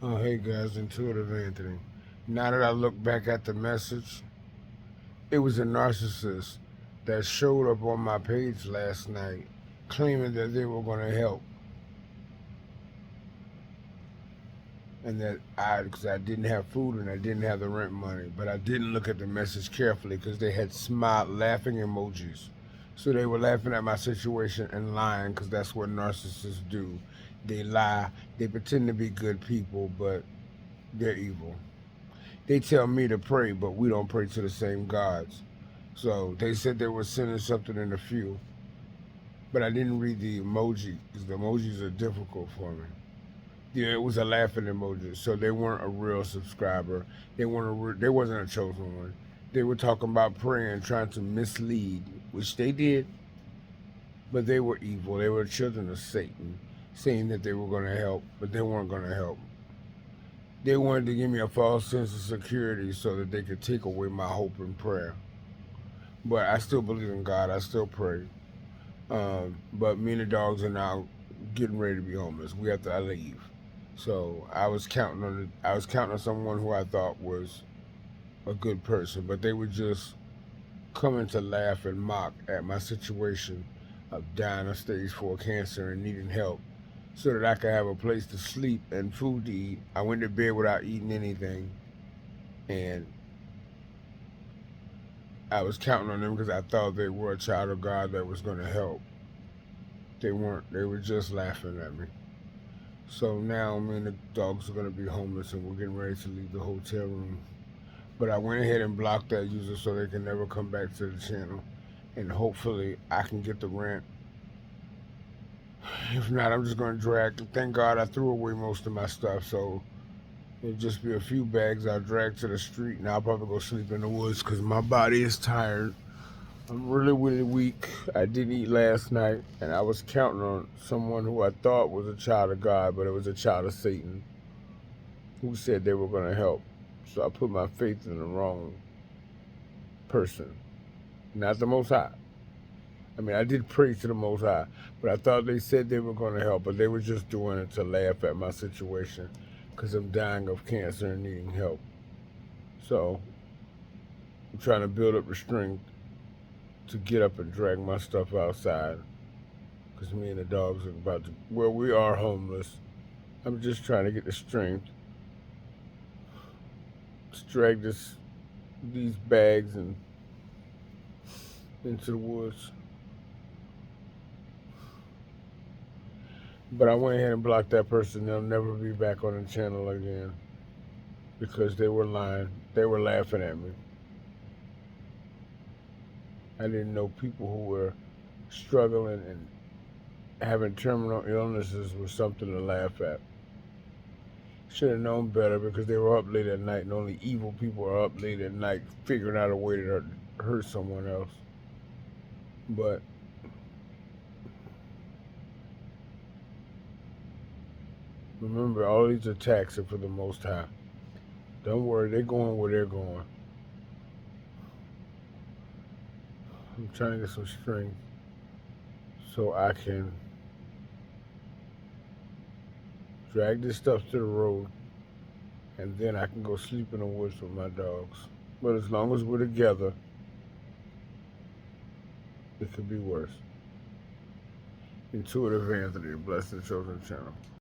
Oh, hey guys, Intuitive Anthony. Now that I look back at the message, it was a narcissist that showed up on my page last night claiming that they were going to help and that because I didn't have food and I didn't have the rent money. But I didn't look at the message carefully because they had smile laughing emojis. So they were laughing at my situation and lying because that's what narcissists do. They lie, they pretend to be good people, but they're evil. They tell me to pray, but we don't pray to the same gods. So they said they were sending something in the few, but I didn't read the emoji because the emojis are difficult for me. Yeah, it was a laughing emoji, so they weren't a real subscriber. They wasn't a chosen one. They were talking about praying, trying to mislead, which they did, but they were evil. They were children of Satan, saying that they were going to help, but they weren't going to help. They wanted to give me a false sense of security so that they could take away my hope and prayer. But I still believe in God. I still pray. But me and the dogs are now getting ready to be homeless. We have to leave. So I was counting on someone who I thought was a good person, but they were just coming to laugh and mock at my situation of dying of stage 4 cancer and needing help so that I could have a place to sleep and food to eat. I went to bed without eating anything, and I was counting on them because I thought they were a child of God that was going to help. They weren't. They were just laughing at me. So now me and the dogs are going to be homeless and we're getting ready to leave the hotel room. But I went ahead and blocked that user so they can never come back to the channel. And hopefully I can get the rent. If not, I'm just going to drag. Thank God I threw away most of my stuff. So it'll just be a few bags I'll drag to the street and I'll probably go sleep in the woods because my body is tired. I'm really, really weak. I didn't eat last night, and I was counting on someone who I thought was a child of God, but it was a child of Satan who said they were going to help. So I put my faith in the wrong person, not the Most High. I mean, I did pray to the Most High, but I thought they said they were going to help, but they were just doing it to laugh at my situation because I'm dying of cancer and needing help. So I'm trying to build up the strength to get up and drag my stuff outside because me and the dogs are about to, well, we are homeless. I'm just trying to get the strength to drag these bags and into the woods. But I went ahead and blocked that person. They'll never be back on the channel again because they were lying. They were laughing at me. I didn't know people who were struggling and having terminal illnesses was something to laugh at. Should have known better because they were up late at night, and only evil people are up late at night figuring out a way to hurt someone else. But remember, all these attacks are for the Most High. Don't worry, they're going where they're going. I'm trying to get some strength so I can drag this stuff to the road and then I can go sleep in the woods with my dogs. But as long as we're together, it could be worse. Intuitive Anthony, Blessed Children Channel.